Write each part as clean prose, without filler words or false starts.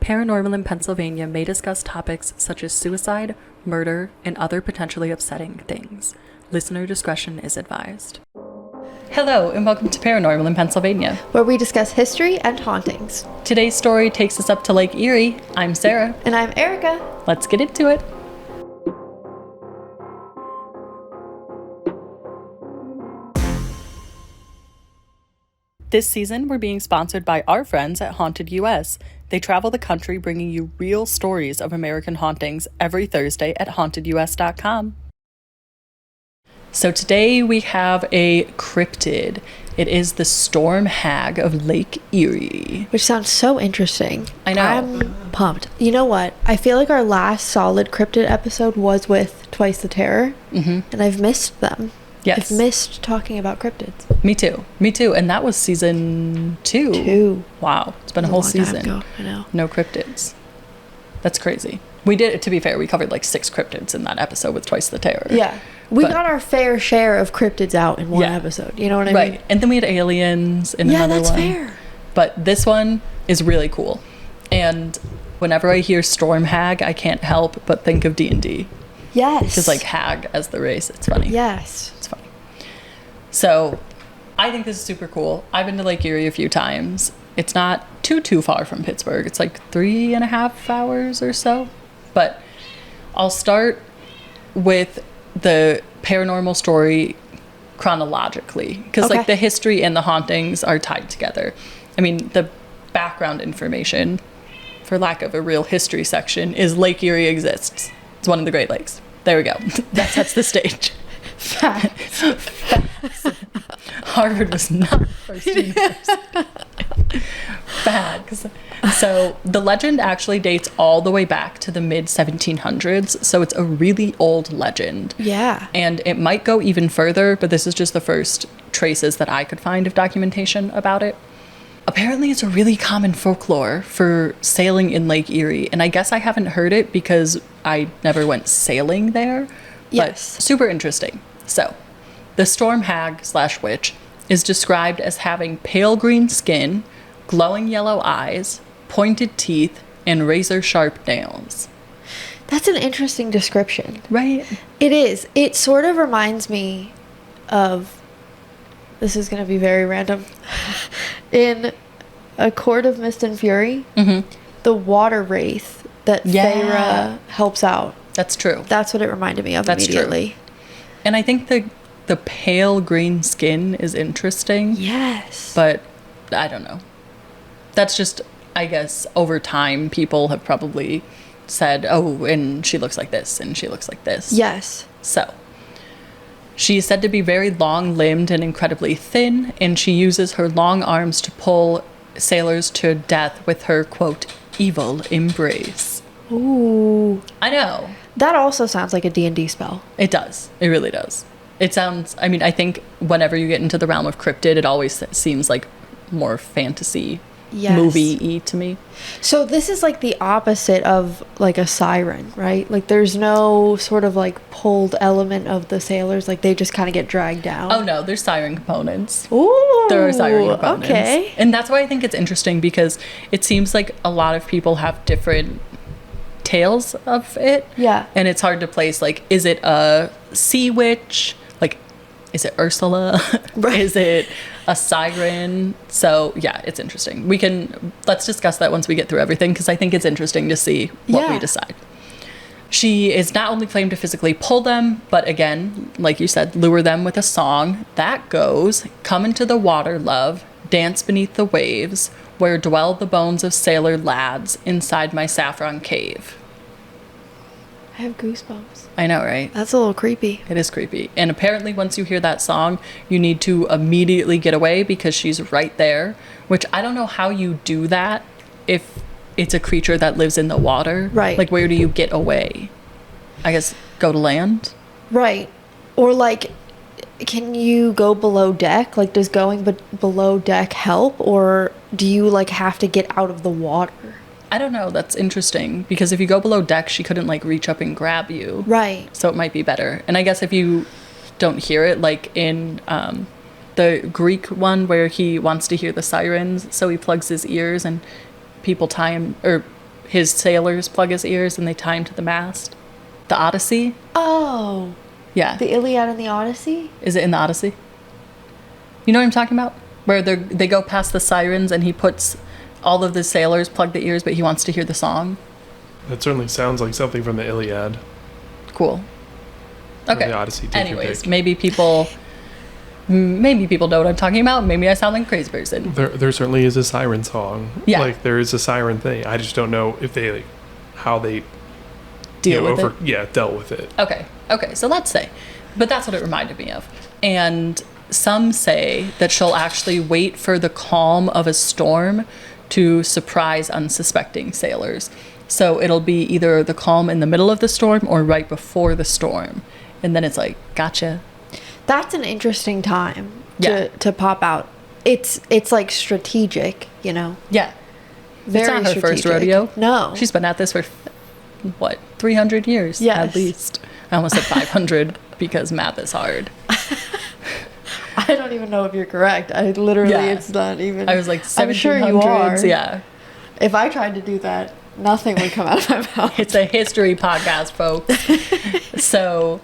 Paranormal in Pennsylvania may discuss topics such as suicide, murder, and other potentially upsetting things. Listener discretion is advised. Hello, and welcome to Paranormal in Pennsylvania, where we discuss history and hauntings. Today's story takes us up to Lake Erie. I'm Sarah. And I'm Erica. Let's get into it. This season, we're being sponsored by our friends at Haunted US. They travel the country bringing you real stories of American hauntings every Thursday at hauntedus.com. So today we have a cryptid. It is the storm hag of Lake Erie. Which sounds so interesting. I know. I'm pumped. You know what? I feel like our last solid cryptid episode was with Twice the Terror. Mm-hmm. And I've missed them. Yes. I've missed talking about cryptids. Me too. And that was season 2. Wow. It's been a whole season. Time ago. I know. No cryptids. That's crazy. We did, to be fair, we covered like 6 cryptids in that episode with Twice the Terror. Yeah. We got our fair share of cryptids out in one episode. You know what I mean? Right. And then we had aliens in another one. Yeah, that's fair. But this one is really cool. And whenever I hear storm hag, I can't help but think of D&D. Yes. Because like hag as the race, it's funny. Yes. It's funny. So I think this is super cool. I've been to Lake Erie a few times. It's not too far from Pittsburgh. It's like 3.5 hours or so. But I'll start with the paranormal story chronologically. Because like the history and the hauntings are tied together. I mean, the background information, for lack of a real history section, is Lake Erie exists. It's one of the Great Lakes. There we go. That sets the stage. Facts. Harvard was not the first university. Facts. So the legend actually dates all the way back to the mid-1700s. So it's a really old legend. Yeah. And it might go even further, but this is just the first traces that I could find of documentation about it. Apparently, it's a really common folklore for sailing in Lake Erie. And I guess I haven't heard it because I never went sailing there. Yes. But super interesting. So, the storm hag / witch is described as having pale green skin, glowing yellow eyes, pointed teeth, and razor-sharp nails. That's an interesting description. Right? It is. It sort of reminds me of... This is going to be very random. In A Court of Mist and Fury, the water wraith that Feyre helps out. That's true. That's what it reminded me of immediately. True. And I think the pale green skin is interesting. Yes. But I don't know. That's just, I guess, over time, people have probably said, oh, and she looks like this, and she looks like this. Yes. So... she is said to be very long-limbed and incredibly thin, and she uses her long arms to pull sailors to death with her, quote, evil embrace. Ooh. I know. That also sounds like a D&D spell. It does. It really does. It sounds, I mean, I think whenever you get into the realm of cryptid, it always seems like more fantasy movie-y to me. So this is like the opposite of like a siren, right? Like there's no sort of like pulled element of the sailors. Like they just kind of get dragged down. Oh no, there's siren components. Ooh. There are siren components. Okay. And that's why I think it's interesting because it seems like a lot of people have different tales of it. Yeah. And it's hard to place, like, is it a sea witch? Like, is it Ursula? Right. Is it a siren? So yeah, it's interesting. Let's discuss that once we get through everything because I think it's interesting to see what we decide. She is not only claimed to physically pull them, but again, like you said, lure them with a song that goes, "Come into the water, love, dance beneath the waves, where dwell the bones of sailor lads inside my saffron cave." I have goosebumps. I know, right? That's a little creepy. It is creepy. And apparently once you hear that song, you need to immediately get away because she's right there, which I don't know how you do that if it's a creature that lives in the water. Right. Like, where do you get away? I guess go to land? Right. Or like, can you go below deck? Like, does going below deck help? Or do you like have to get out of the water? I don't know. That's interesting because if you go below deck, she couldn't like reach up and grab you. Right. So it might be better. And I guess if you don't hear it, like in the Greek one where he wants to hear the sirens, so he plugs his ears and people tie him, or his sailors plug his ears and they tie him to the mast. The Odyssey? Oh. Yeah. The Iliad and the Odyssey? Is it in the Odyssey? You know what I'm talking about? Where they go past the sirens and he puts all of the sailors plug the ears, but he wants to hear the song. That certainly sounds like something from the Iliad. Cool. Okay. The Odyssey. Anyways, maybe people know what I'm talking about. Maybe I sound like a crazy person. There certainly is a siren song. Yeah. Like there is a siren thing. I just don't know if they how they Deal with it. Yeah, dealt with it. Okay. So let's say, but that's what it reminded me of. And some say that she'll actually wait for the calm of a storm to surprise unsuspecting sailors. So it'll be either the calm in the middle of the storm or right before the storm. And then it's like, gotcha. That's an interesting time Yeah. to pop out. It's like strategic, you know? Yeah. Very It's not her first strategic. rodeo. No. She's been at this for, 300 years? Yes. At least. I almost said 500 because math is hard. I don't even know if you're correct. It's not even. I was like 1700s. I'm sure you are. Yeah. If I tried to do that, nothing would come out of my mouth. It's a history podcast, folks. So,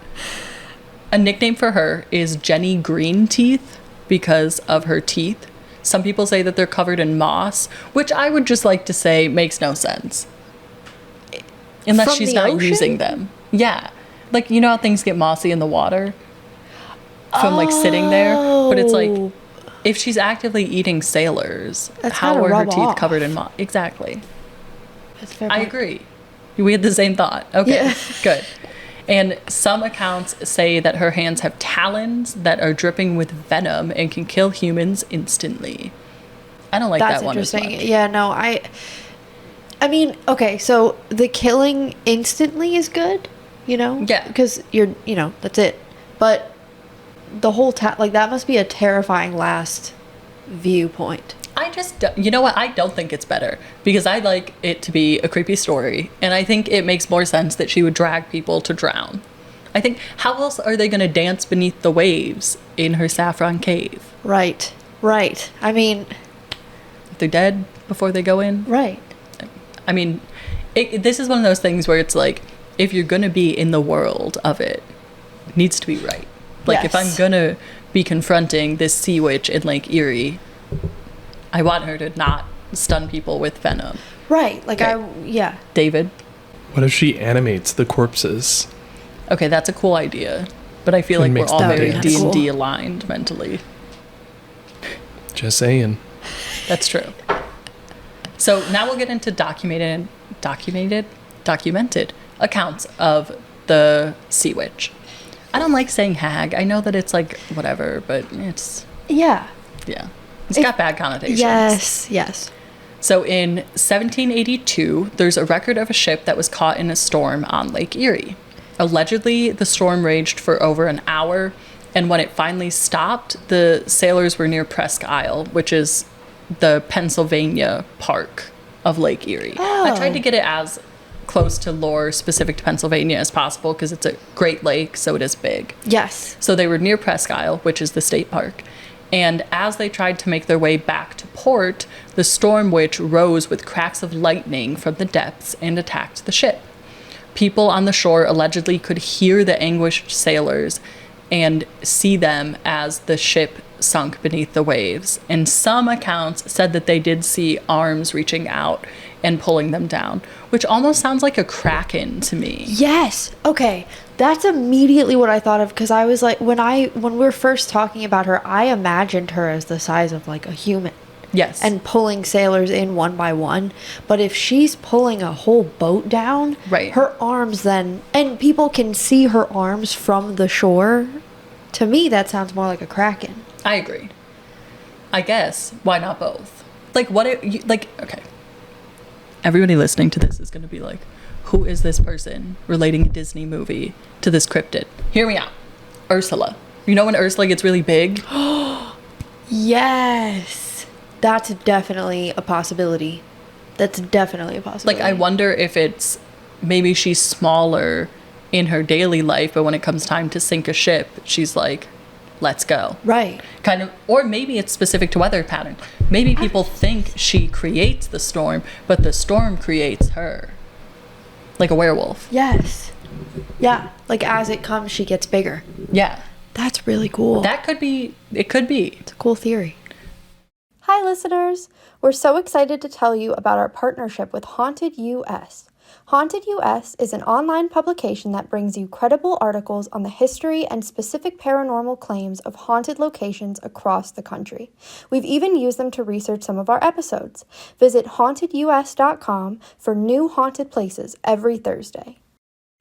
a nickname for her is Jenny Green Teeth because of her teeth. Some people say that they're covered in moss, which I would just like to say makes no sense. Unless From she's the not ocean? using them. Yeah. Like, you know how things get mossy in the water? From, like, sitting there? But it's like, Oh. if she's actively eating sailors, That's how gotta are her rub teeth off. covered in moss? Exactly. That's a fair I point. agree. We had the same thought. Okay, Yeah. good. And some accounts say that her hands have talons that are dripping with venom and can kill humans instantly. I don't like That's that one as interesting. much. Yeah, no, I mean, okay, so the killing instantly is good, you know? Yeah. Because that's it. But the whole that must be a terrifying last viewpoint. You know what? I don't think it's better because I like it to be a creepy story. And I think it makes more sense that she would drag people to drown. I think, how else are they going to dance beneath the waves in her saffron cave? Right. I mean, If they're dead before they go in? right. I mean, this is one of those things where it's like, if you're going to be in the world of it, it needs to be right. Like, if I'm Yes. going to be confronting this sea witch in Lake Erie, I want her to not stun people with venom. Right. Like, Okay. yeah. David? What if she animates the corpses? Okay, that's a cool idea. But I feel like And we're makes all them very dance. D&D Cool. aligned mentally. Just saying. That's true. So now we'll get into documented accounts of the sea witch. I don't like saying hag. I know that it's like whatever, but it's Yeah. it's got bad connotations. Yes. So in 1782, there's a record of a ship that was caught in a storm on Lake Erie. Allegedly, the storm raged for over an hour, and when it finally stopped, the sailors were near Presque, which is the Pennsylvania park of Lake Erie. I tried to get it as close to lore specific to Pennsylvania as possible because it's a great lake, so it is big. Yes. So they were near Presque, which is the state park. And as they tried to make their way back to port, the storm witch rose with cracks of lightning from the depths and attacked the ship. People on the shore allegedly could hear the anguished sailors and see them as the ship sunk beneath the waves. And some accounts said that they did see arms reaching out and pulling them down, which almost sounds like a kraken to me. Yes. Okay. That's immediately what I thought of because I was like, when we were first talking about her, I imagined her as the size of like a human. Yes. And pulling sailors in one by one. But if she's pulling a whole boat down, Right. her arms then, and people can see her arms from the shore, to me that sounds more like a kraken. I agree. I guess, why not both? Like, okay. Everybody listening to this is going to be like, who is this person relating a Disney movie to this cryptid? Hear me out. Ursula. You know when Ursula gets really big? Yes. That's definitely a possibility. Like, I wonder if it's maybe she's smaller in her daily life, but when it comes time to sink a ship, she's like let's go. Right. Kind of, or maybe it's specific to weather pattern. Maybe people think she creates the storm, but the storm creates her. Like a werewolf. Yes. Yeah. Like as it comes, she gets bigger. Yeah. That's really cool. That could be, it could be. It's a cool theory. Hi, listeners. We're so excited to tell you about our partnership with Haunted US. Haunted US is an online publication that brings you credible articles on the history and specific paranormal claims of haunted locations across the country. We've even used them to research some of our episodes. Visit hauntedus.com for new haunted places every Thursday.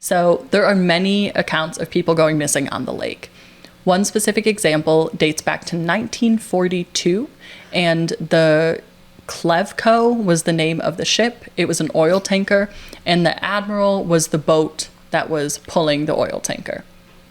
So there are many accounts of people going missing on the lake. One specific example dates back to 1942, and the Clevco was the name of the ship. It was an oil tanker, and the Admiral was the boat that was pulling the oil tanker.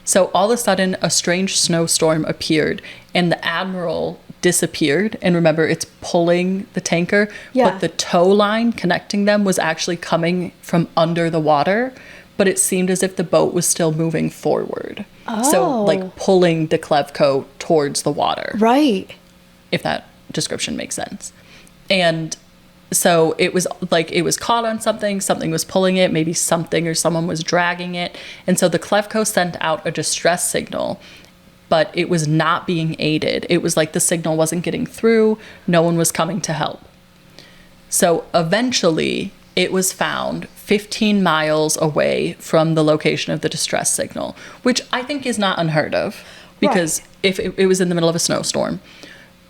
So all of a sudden, a strange snowstorm appeared, and the Admiral disappeared. And remember, it's pulling the tanker, but the tow line connecting them was actually coming from under the water, but it seemed as if the boat was still moving forward. So, like, pulling the Clevco towards the water. Right. If that description makes sense. And so it was like it was caught on something was pulling it, maybe something or someone was dragging it. And so the Clevco sent out a distress signal, but it was not being aided. It was like the signal wasn't getting through, no one was coming to help. So eventually it was found 15 miles away from the location of the distress signal, which I think is not unheard of, because if it was in the middle of a snowstorm.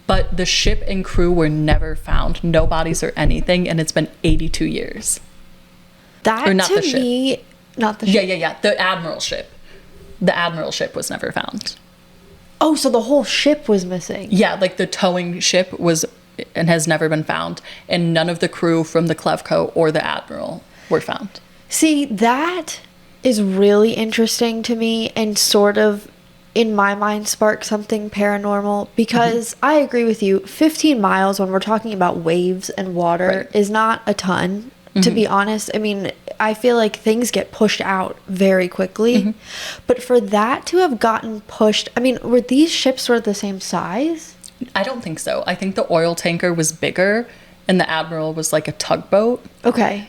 But the ship and crew were never found, no bodies or anything, and it's been 82 years. That or not to the ship. me, not the ship. Yeah. The Admiral ship. The Admiral ship was never found. Oh, so the whole ship was missing. Yeah, like the towing ship was and has never been found, and none of the crew from the Clevco or the Admiral were found. See, that is really interesting to me and sort of, in my mind, spark something paranormal, because I agree with you. 15 miles when we're talking about waves and water is not a ton, to be honest. I mean, I feel like things get pushed out very quickly. But for that to have gotten pushed, I mean, were these ships sort of the same size? I don't think so. I think the oil tanker was bigger and the Admiral was like a tugboat. Okay.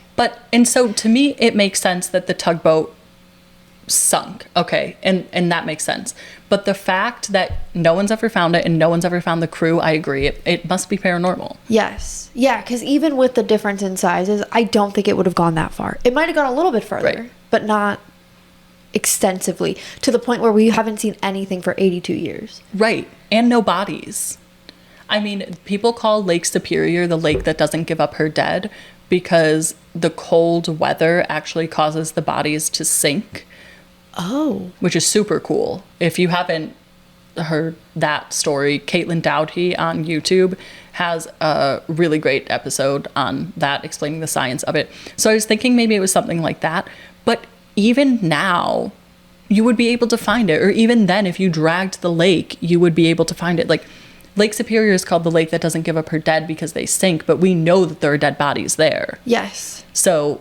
And so to me, it makes sense that the tugboat sunk. Okay. And that makes sense. But the fact that no one's ever found it and no one's ever found the crew, I agree. It must be paranormal. Yes. Yeah, because even with the difference in sizes, I don't think it would have gone that far. It might have gone a little bit further, but not extensively, to the point where we haven't seen anything for 82 years. Right. And no bodies. I mean, people call Lake Superior the lake that doesn't give up her dead because the cold weather actually causes the bodies to sink. Oh. Which is super cool. If you haven't heard that story, Caitlin Dowdy on YouTube has a really great episode on that, explaining the science of it. So I was thinking maybe it was something like that. But even now, you would be able to find it. Or even then, if you dragged the lake, you would be able to find it. Like, Lake Superior is called the lake that doesn't give up her dead because they sink, but we know that there are dead bodies there. Yes. So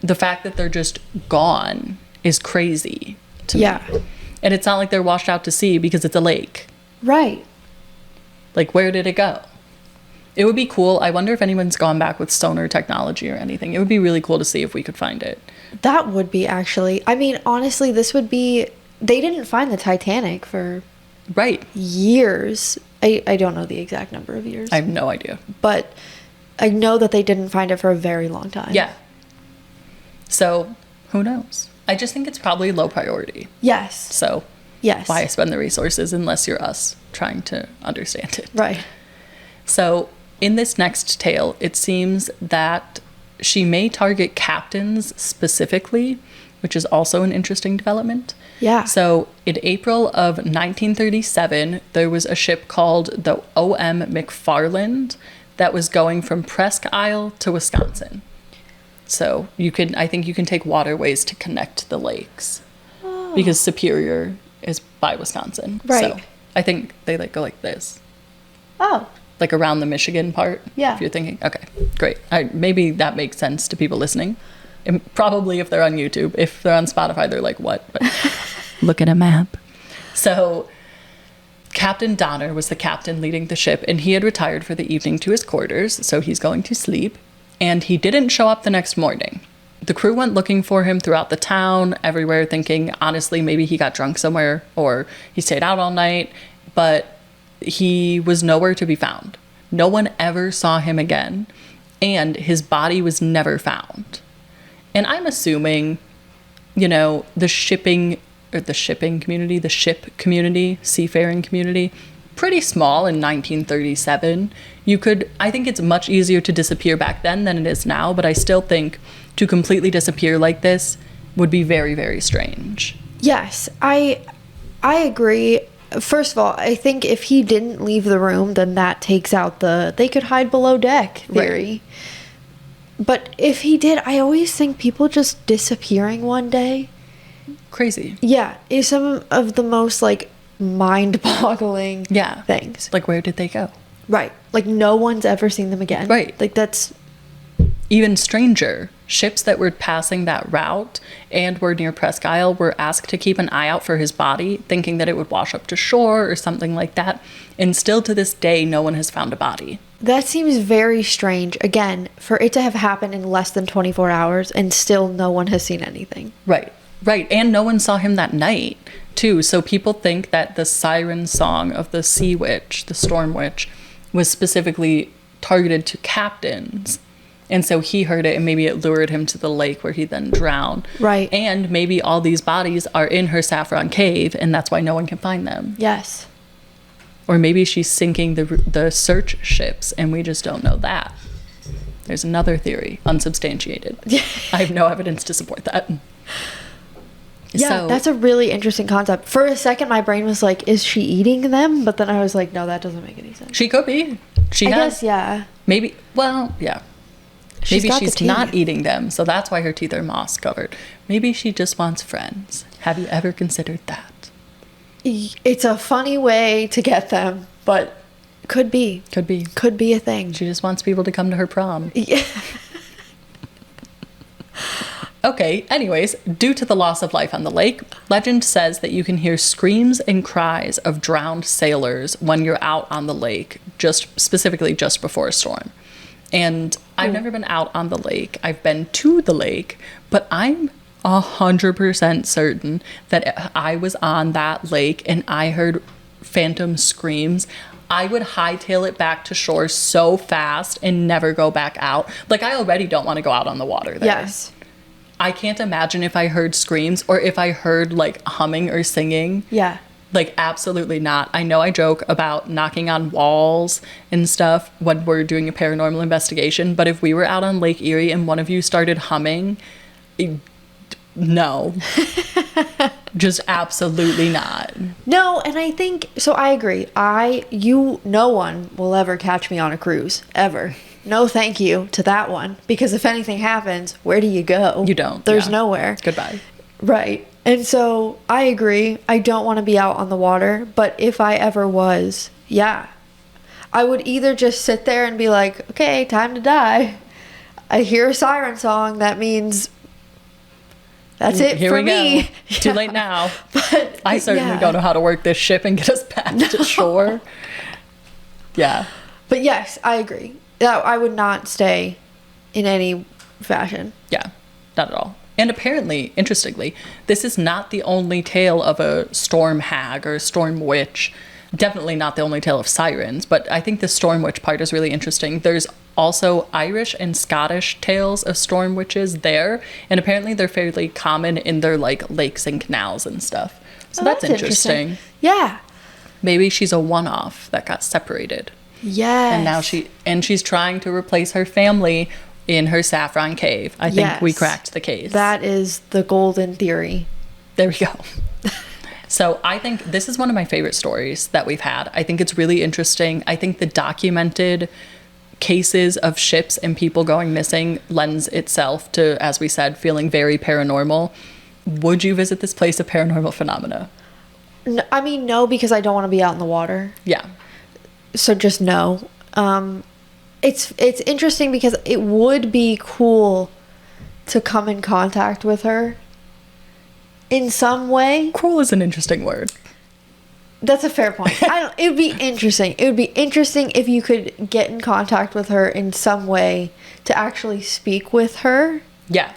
the fact that they're just gone is crazy to me. And it's not like they're washed out to sea because it's a lake. Right. Like, where did it go? It would be cool. I wonder if anyone's gone back with sonar technology or anything. It would be really cool to see if we could find it. That would be, actually. I mean, honestly, this would be... They didn't find the Titanic for... years. I don't know the exact number of years. I have no idea. But I know that they didn't find it for a very long time. Yeah. So, who knows? I just think it's probably low priority. Yes. So, yes. Why spend the resources unless you're us trying to understand it? Right. So, in this next tale, it seems that she may target captains specifically, which is also an interesting development. Yeah. So, in April of 1937, there was a ship called the O.M. McFarland that was going from Presque Isle to Wisconsin. So, I think you can take waterways to connect the lakes. Oh. Because Superior is by Wisconsin. Right. So, I think they go like this. Oh. Like around the Michigan part. Yeah. If you're thinking, okay, great. Maybe that makes sense to people listening. And probably if they're on YouTube. If they're on Spotify, they're like, what? But look at a map. So Captain Donner was the captain leading the ship, and he had retired for the evening to his quarters, so he's going to sleep. And he didn't show up the next morning. The crew went looking for him throughout the town, everywhere, thinking, honestly, maybe he got drunk somewhere or he stayed out all night, but he was nowhere to be found. No one ever saw him again, and his body was never found. And I'm assuming, you know, the ship community, seafaring community, pretty small in 1937. I think it's much easier to disappear back then than it is now, but I still think to completely disappear like this would be very, very strange. Yes, I agree. First of all, I think if he didn't leave the room, then that takes out they could hide below deck theory. Right. But if he did, I always think people just disappearing one day. Crazy. Yeah, is some of the most, like, mind-boggling things. Like, where did they go? Right. Like, no one's ever seen them again. Right. Like, that's... Even stranger, ships that were passing that route and were near Presque Isle were asked to keep an eye out for his body, thinking that it would wash up to shore or something like that. And still to this day, no one has found a body. That seems very strange. Again, for it to have happened in less than 24 hours and still no one has seen anything. Right. And no one saw him that night, too. So people think that the siren song of the sea witch, the storm witch, was specifically targeted to captains. And so he heard it, and maybe it lured him to the lake where he then drowned. Right. And maybe all these bodies are in her saffron cave, and that's why no one can find them. Yes. Or maybe she's sinking the search ships, and we just don't know that. There's another theory, unsubstantiated. I have no evidence to support that. Yeah, so, that's a really interesting concept. For a second, my brain was like, is she eating them? But then I was like, no, that doesn't make any sense. She could be. I guess, yeah. Maybe, well, yeah. Maybe she's the not eating them, so that's why her teeth are moss covered. Maybe she just wants friends. Have you ever considered that? It's a funny way to get them, but could be. Could be. Could be a thing. She just wants people to come to her prom. Yeah. Okay, anyways, due to the loss of life on the lake, legend says that you can hear screams and cries of drowned sailors when you're out on the lake, specifically just before a storm. And I've never been out on the lake. I've been to the lake, but I'm 100% certain that I was on that lake and I heard phantom screams. I would hightail it back to shore so fast and never go back out. Like, I already don't want to go out on the water there. Yes. I can't imagine if I heard screams or if I heard, like, humming or singing. Yeah. Like, absolutely not. I know I joke about knocking on walls and stuff when we're doing a paranormal investigation, but if we were out on Lake Erie and one of you started humming, no. Just absolutely not. No, and I think, so I agree. No one will ever catch me on a cruise, ever. No thank you to that one, because if anything happens, where do you go? You don't. There's nowhere. Goodbye. Right. And so I agree. I don't want to be out on the water, but if I ever was, yeah, I would either just sit there and be like, okay, time to die. I hear a siren song. That means that's it Here for we me. go. Too late now. But I certainly don't know how to work this ship and get us back to shore. Yeah. But yes, I agree. I would not stay in any fashion. Yeah, not at all. And apparently, interestingly, this is not the only tale of a storm hag or a storm witch. Definitely not the only tale of sirens, but I think the storm witch part is really interesting. There's also Irish and Scottish tales of storm witches there, and apparently they're fairly common in their, like, lakes and canals and stuff. So that's interesting. Yeah. Maybe she's a one-off that got separated. Yes. And now she's trying to replace her family in her saffron cave. I think we cracked the case. That is the golden theory. There we go. So I think this is one of my favorite stories that we've had. I think it's really interesting. I think the documented cases of ships and people going missing lends itself to, as we said, feeling very paranormal. Would you visit this place of paranormal phenomena? No, I mean, no, because I don't want to be out in the water. Yeah. So just no. It's interesting because it would be cool to come in contact with her in some way. Cool is an interesting word. That's a fair point. It would be interesting. It would be interesting if you could get in contact with her in some way to actually speak with her. Yeah.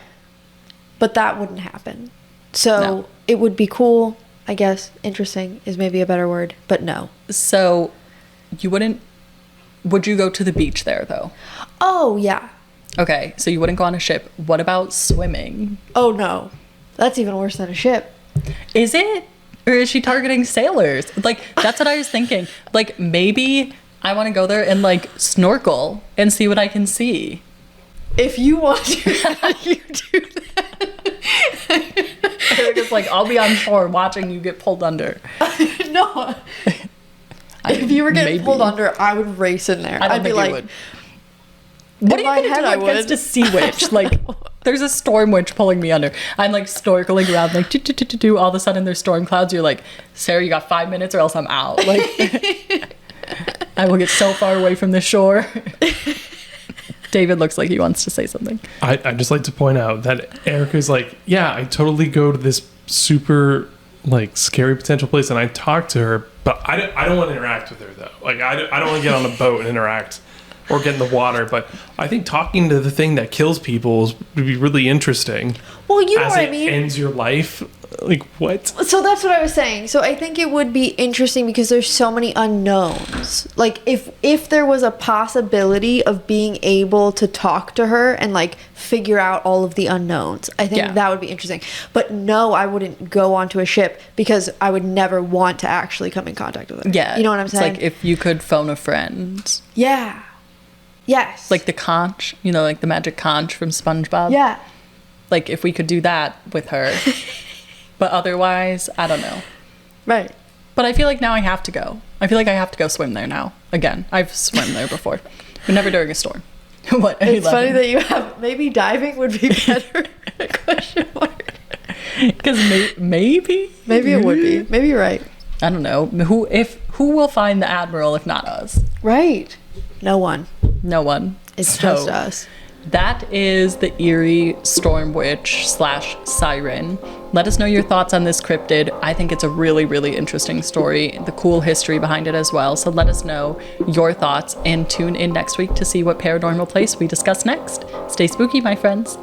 But that wouldn't happen. So No. it would be cool, I guess. Interesting is maybe a better word, but no. So would you go to the beach there though? Oh, yeah. Okay, so you wouldn't go on a ship. What about swimming? Oh, no. That's even worse than a ship. Is it? Or is she targeting sailors? Like, that's what I was thinking. Like, maybe I want to go there and, like, snorkel and see what I can see. If you want to, you do that. Erica's like, I'll be on shore watching you get pulled under. No. If you were getting Maybe. pulled under, I would race in there. I don't I'd be think like, you would. What are you my going to head, do I against would. a sea witch? Like, there's a storm witch pulling me under. I'm, like, snorkeling around, like, do. All of a sudden, there's storm clouds. You're like, Sarah, you got 5 minutes or else I'm out. Like, I will get so far away from the shore. David looks like he wants to say something. I'd just like to point out that Erica's like, yeah, I totally go to this super like scary potential place and I talk to her, but I don't want to interact with her though. Like I don't want to get on a boat and interact or get in the water. But I think talking to the thing that kills people would be really interesting. well, you know as what I it mean? ends your life. Like what? So that's what I was saying. So I think it would be interesting because there's so many unknowns. Like if there was a possibility of being able to talk to her and like figure out all of the unknowns, I think Yeah. that would be interesting. But no, I wouldn't go onto a ship because I would never want to actually come in contact with her. Yeah. You know what I'm saying? It's like if you could phone a friend. Yeah. Yes. Like the conch, you know, like the magic conch from SpongeBob. Yeah. Like if we could do that with her. But otherwise, I don't know. Right. But I feel like now I have to go. I feel like I have to go swim there now. Again, I've swum there before, but never during a storm. What? It's funny that you have maybe diving would be better. Question mark. Because maybe Maybe it would be. Maybe you're right. I don't know who will find the admiral if not us. Right. No one. No one. It's So, just us. That is the Erie Storm Witch / Siren. Let us know your thoughts on this cryptid. I think it's a really, really interesting story, the cool history behind it as well. So let us know your thoughts and tune in next week to see what paranormal place we discuss next. Stay spooky, my friends.